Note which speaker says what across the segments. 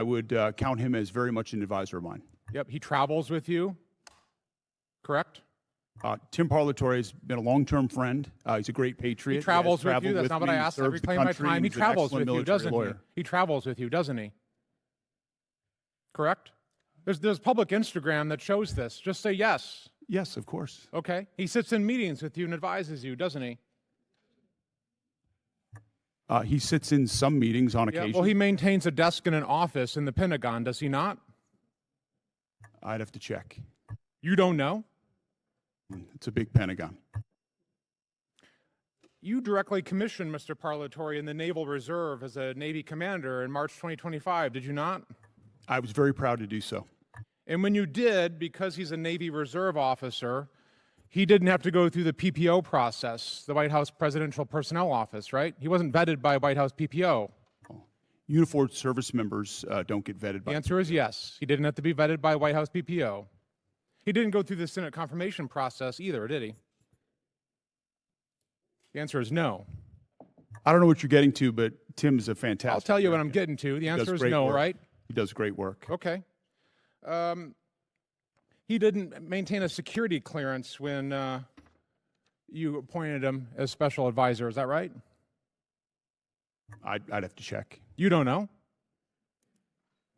Speaker 1: I would count him as very much an advisor of mine.
Speaker 2: Yep, he travels with you, correct?
Speaker 1: Tim Parlatore has been a long-term friend. He's a great patriot.
Speaker 2: He travels with you. That's not what I asked. I reclaim my time. He travels with you, doesn't he? He travels with you, doesn't he? Correct? There's public Instagram that shows this. Just say yes.
Speaker 1: Yes, of course.
Speaker 2: Okay. He sits in meetings with you and advises you, doesn't he?
Speaker 1: He sits in some meetings on occasion.
Speaker 2: Well, he maintains a desk in an office in the Pentagon, does he not?
Speaker 1: I'd have to check.
Speaker 2: You don't know?
Speaker 1: It's a big Pentagon.
Speaker 2: You directly commissioned Mr. Parlatore in the Naval Reserve as a Navy commander in March 2025, did you not?
Speaker 1: I was very proud to do so.
Speaker 2: And when you did, because he's a Navy Reserve officer, he didn't have to go through the PPO process, the White House Presidential Personnel Office, right? He wasn't vetted by White House PPO.
Speaker 1: Uniformed service members don't get vetted by.
Speaker 2: The answer is yes. He didn't have to be vetted by White House PPO. He didn't go through the Senate confirmation process either, did he? The answer is no.
Speaker 1: I don't know what you're getting to, but Tim's a fantastic.
Speaker 2: I'll tell you what I'm getting to. The answer is no, right?
Speaker 1: He does great work.
Speaker 2: Okay. He didn't maintain a security clearance when you appointed him as special advisor. Is that right?
Speaker 1: I'd have to check.
Speaker 2: You don't know?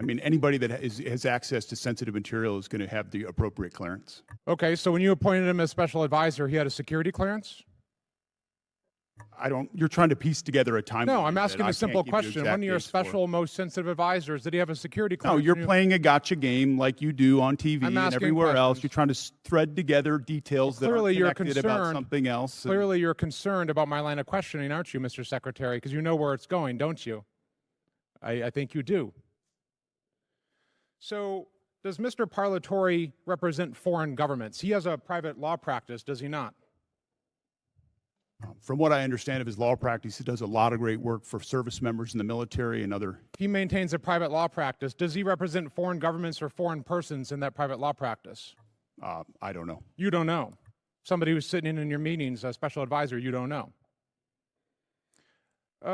Speaker 1: I mean, anybody that has access to sensitive material is going to have the appropriate clearance.
Speaker 2: Okay, so when you appointed him as special advisor, he had a security clearance?
Speaker 1: You're trying to piece together a timeline.
Speaker 2: No, I'm asking a simple question. One of your special, most sensitive advisors, did he have a security clearance?
Speaker 1: No, you're playing a gotcha game like you do on TV and everywhere else. You're trying to thread together details that are connected about something else.
Speaker 2: Clearly you're concerned about my line of questioning, aren't you, Mr. Secretary? Because you know where it's going, don't you? I think you do. So does Mr. Parlatore represent foreign governments? He has a private law practice, does he not?
Speaker 1: From what I understand of his law practice, he does a lot of great work for service members in the military and other.
Speaker 2: He maintains a private law practice. Does he represent foreign governments or foreign persons in that private law practice?
Speaker 1: I don't know.
Speaker 2: You don't know. Somebody who's sitting in your meetings, a special advisor, you don't know.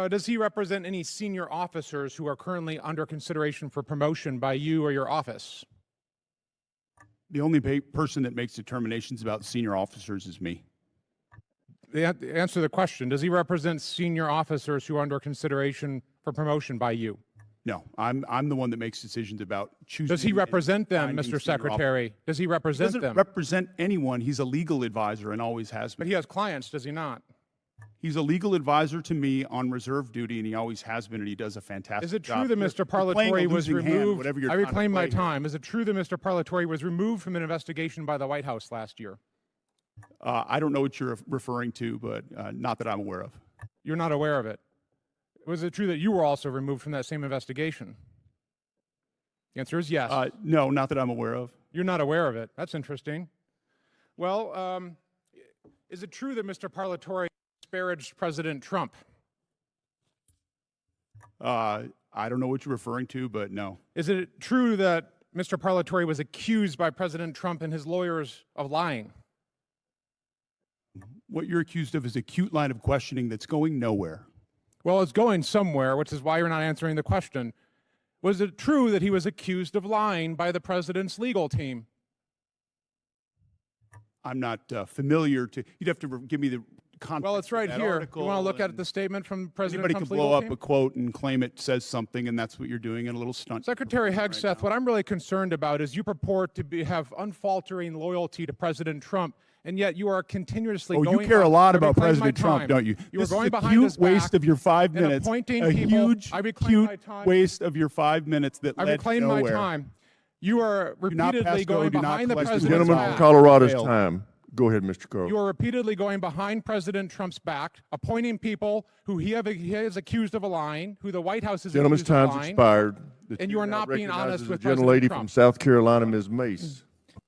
Speaker 2: Does he represent any senior officers who are currently under consideration for promotion by you or your office?
Speaker 1: The only person that makes determinations about senior officers is me.
Speaker 2: Answer the question. Does he represent senior officers who are under consideration for promotion by you?
Speaker 1: No, I'm the one that makes decisions about choosing.
Speaker 2: Does he represent them, Mr. Secretary? Does he represent them?
Speaker 1: He doesn't represent anyone. He's a legal advisor and always has been.
Speaker 2: But he has clients, does he not?
Speaker 1: He's a legal advisor to me on reserve duty, and he always has been, and he does a fantastic job.
Speaker 2: Is it true that Mr. Parlatore was removed? I reclaim my time. Is it true that Mr. Parlatore was removed from an investigation by the White House last year?
Speaker 1: I don't know what you're referring to, but not that I'm aware of.
Speaker 2: You're not aware of it. Was it true that you were also removed from that same investigation? The answer is yes.
Speaker 1: No, not that I'm aware of.
Speaker 2: You're not aware of it. That's interesting. Well, is it true that Mr. Parlatore disparaged President Trump?
Speaker 1: I don't know what you're referring to, but no.
Speaker 2: Is it true that Mr. Parlatore was accused by President Trump and his lawyers of lying?
Speaker 1: What you're accused of is a cute line of questioning that's going nowhere.
Speaker 2: Well, it's going somewhere, which is why you're not answering the question. Was it true that he was accused of lying by the president's legal team?
Speaker 1: I'm not familiar to. You'd have to give me the context.
Speaker 2: Well, it's right here. You want to look at the statement from President Trump's legal team?
Speaker 1: Anybody can blow up a quote and claim it says something, and that's what you're doing in a little stunt.
Speaker 2: Secretary Hegseth, what I'm really concerned about is you purport to have unfaltering loyalty to President Trump, and yet you are continuously going.
Speaker 1: Oh, you care a lot about President Trump, don't you?
Speaker 2: You are going behind his back.
Speaker 1: This is a cute waste of your 5 minutes.
Speaker 2: A
Speaker 1: huge, cute waste of your 5 minutes that led nowhere.
Speaker 2: I reclaim my time. You are repeatedly going behind the president's back.
Speaker 3: Gentlemen, Colorado's time. Go ahead, Mr. Carl.
Speaker 2: You are repeatedly going behind President Trump's back, appointing people who he is accused of lying, who the White House is accused of lying.
Speaker 3: Gentleman's time's expired.
Speaker 2: And you are not being honest with
Speaker 3: President Trump. Gentlelady from South Carolina, Ms. Mace.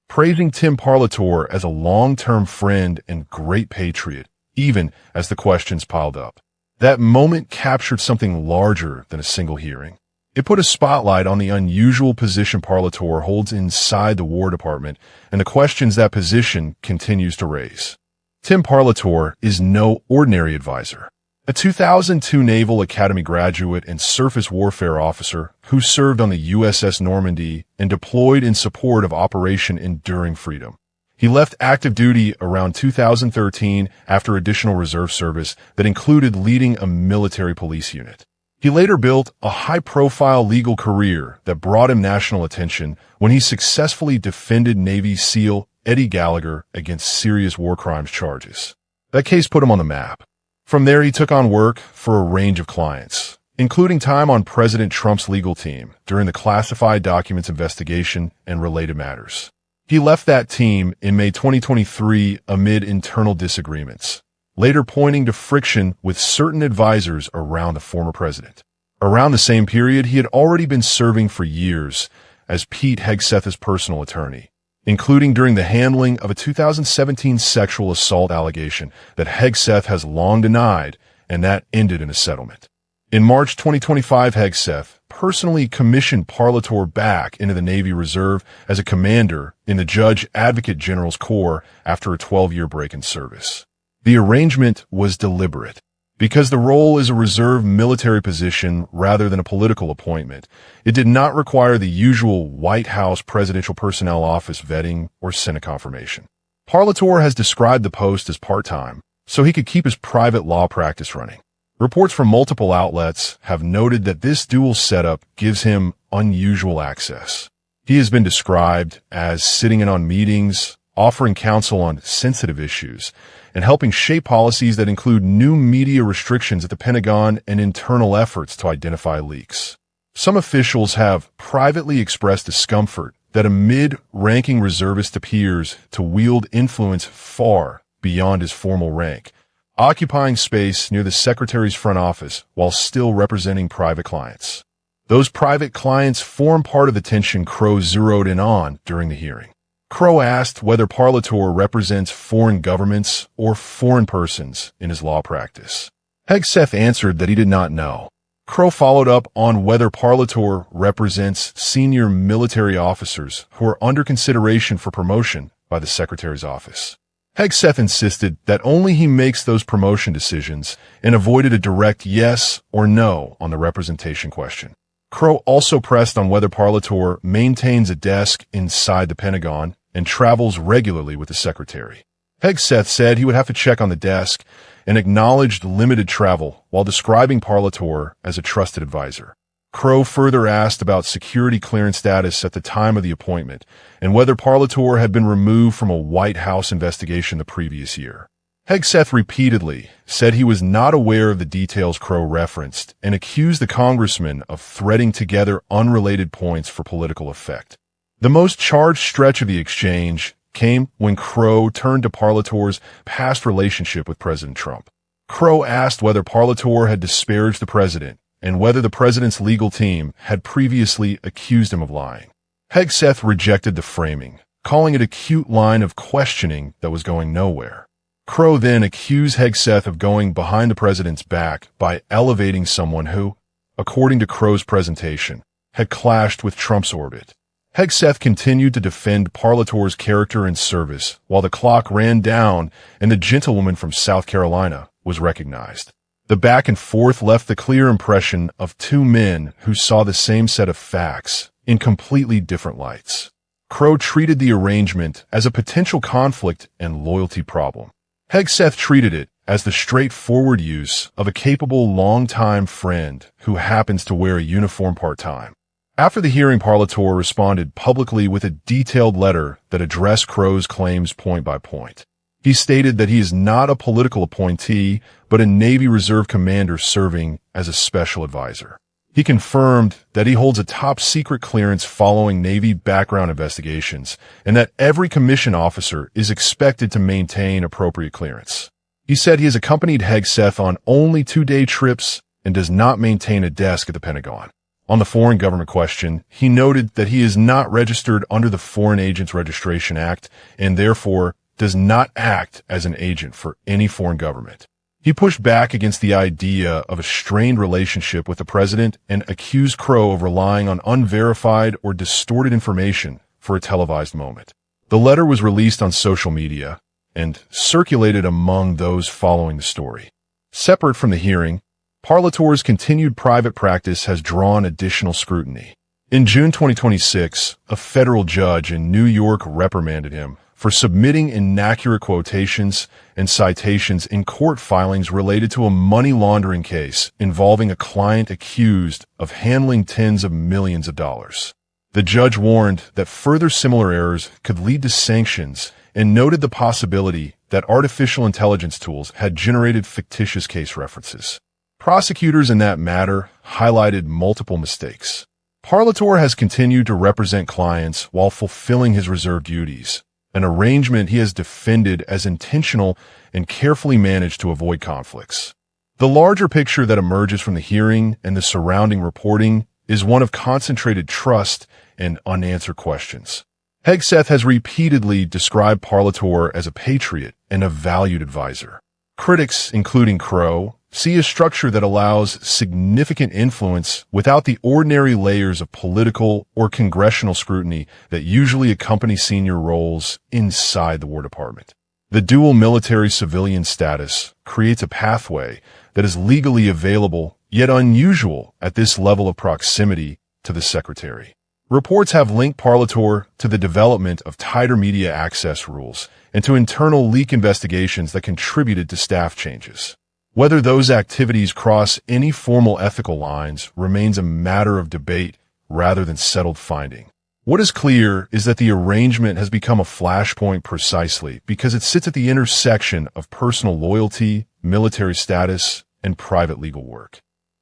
Speaker 4: Praising Tim Parlatore as a long-term friend and great patriot, even as the questions piled up. That moment captured something larger than a single hearing. It put a spotlight on the unusual position Parlatore holds inside the War Department and the questions that position continues to raise. Tim Parlatore is no ordinary advisor. a 2002 Naval Academy graduate and surface warfare officer who served on the USS Normandy and deployed in support of Operation Enduring Freedom. He left active duty around 2013 after additional reserve service that included leading a military police unit. He later built a high-profile legal career that brought him national attention when he successfully defended Navy SEAL Eddie Gallagher against serious war crimes charges. That case put him on the map. From there, he took on work for a range of clients, including time on President Trump's legal team during the classified documents investigation and related matters. He left that team in May 2023 amid internal disagreements, later pointing to friction with certain advisors around the former president. Around the same period, he had already been serving for years as Pete Hegseth's personal attorney, including during the handling of a 2017 sexual assault allegation that Hegseth has long denied, and that ended in a settlement. In March 2025, Hegseth personally commissioned Parlatore back into the Navy Reserve as a commander in the Judge Advocate General's Corps after a 12-year break in service. The arrangement was deliberate. Because the role is a reserve military position rather than a political appointment, it did not require the usual White House Presidential Personnel Office vetting or Senate confirmation. Parlatore has described the post as part-time, so he could keep his private law practice running. Reports from multiple outlets have noted that this dual setup gives him unusual access. He has been described as sitting in on meetings, offering counsel on sensitive issues, and helping shape policies that include new media restrictions at the Pentagon and internal efforts to identify leaks. Some officials have privately expressed discomfort that a mid-ranking reservist appears to wield influence far beyond his formal rank, occupying space near the Secretary's front office while still representing private clients. Those private clients form part of the tension Crow zeroed in on during the hearing. Crow asked whether Parlatore represents foreign governments or foreign persons in his law practice. Hegseth answered that he did not know. Crow followed up on whether Parlatore represents senior military officers who are under consideration for promotion by the Secretary's office. Hegseth insisted that only he makes those promotion decisions and avoided a direct yes or no on the representation question. Crow also pressed on whether Parlatore maintains a desk inside the Pentagon and travels regularly with the Secretary. Hegseth said he would have to check on the desk and acknowledged limited travel while describing Parlatore as a trusted advisor. Crow further asked about security clearance status at the time of the appointment and whether Parlatore had been removed from a White House investigation the previous year. Hegseth repeatedly said he was not aware of the details Crow referenced and accused the congressman of threading together unrelated points for political effect. The most charged stretch of the exchange came when Crow turned to Parlatore's past relationship with President Trump. Crow asked whether Parlatore had disparaged the president and whether the president's legal team had previously accused him of lying. Hegseth rejected the framing, calling it a cute line of questioning that was going nowhere. Crow then accused Hegseth of going behind the president's back by elevating someone who, according to Crow's presentation, had clashed with Trump's orbit. Hegseth continued to defend Parlatore's character and service while the clock ran down and the gentlewoman from South Carolina was recognized. The back and forth left the clear impression of two men who saw the same set of facts in completely different lights. Crow treated the arrangement as a potential conflict and loyalty problem. Hegseth treated it as the straightforward use of a capable longtime friend who happens to wear a uniform part-time. After the hearing, Parlatore responded publicly with a detailed letter that addressed Crow's claims point by point. He stated that he is not a political appointee, but a Navy Reserve commander serving as a special advisor. He confirmed that he holds a top-secret clearance following Navy background investigations and that every commissioned officer is expected to maintain appropriate clearance. He said he has accompanied Hegseth on only 2-day trips and does not maintain a desk at the Pentagon. On the foreign government question, he noted that he is not registered under the Foreign Agents Registration Act and therefore does not act as an agent for any foreign government. He pushed back against the idea of a strained relationship with the president and accused Crow of relying on unverified or distorted information for a televised moment. The letter was released on social media and circulated among those following the story. Separate from the hearing, Parlatore's continued private practice has drawn additional scrutiny. In June 2026, a federal judge in New York reprimanded him for submitting inaccurate quotations and citations in court filings related to a money laundering case involving a client accused of handling tens of millions of dollars. The judge warned that further similar errors could lead to sanctions and noted the possibility that artificial intelligence tools had generated fictitious case references. Prosecutors in that matter highlighted multiple mistakes. Parlatore has continued to represent clients while fulfilling his reserved duties, an arrangement he has defended as intentional and carefully managed to avoid conflicts. The larger picture that emerges from the hearing and the surrounding reporting is one of concentrated trust and unanswered questions. Hegseth has repeatedly described Parlatore as a patriot and a valued advisor. Critics, including Crow, see a structure that allows significant influence without the ordinary layers of political or congressional scrutiny that usually accompany senior roles inside the War Department. The dual military-civilian status creates a pathway that is legally available yet unusual at this level of proximity to the Secretary. Reports have linked Parlatore to the development of tighter media access rules and to internal leak investigations that contributed to staff changes. Whether those activities cross any formal ethical lines remains a matter of debate rather than settled finding. What is clear is that the arrangement has become a flashpoint precisely because it sits at the intersection of personal loyalty, military status, and private legal work.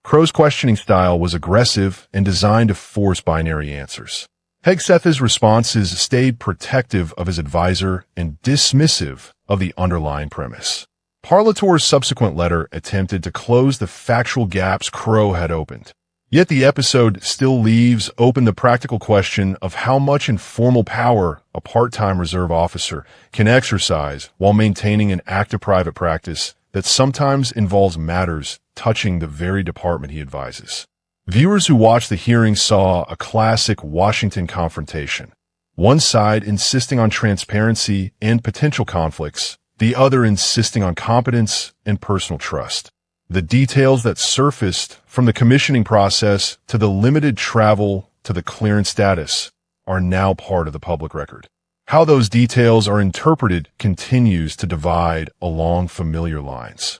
Speaker 4: Crow's questioning style was aggressive and designed to force binary answers. Hegseth's responses stayed protective of his advisor and dismissive of the underlying premise. Parlatore's subsequent letter attempted to close the factual gaps Crow had opened. Yet the episode still leaves open the practical question of how much informal power a part-time reserve officer can exercise while maintaining an active private practice that sometimes involves matters touching the very department he advises. Viewers who watched the hearing saw a classic Washington confrontation, one side insisting on transparency and potential conflicts, the other insisting on competence and personal trust. The details that surfaced from the commissioning process to the limited travel to the clearance status are now part of the public record. How those details are interpreted continues to divide along familiar lines.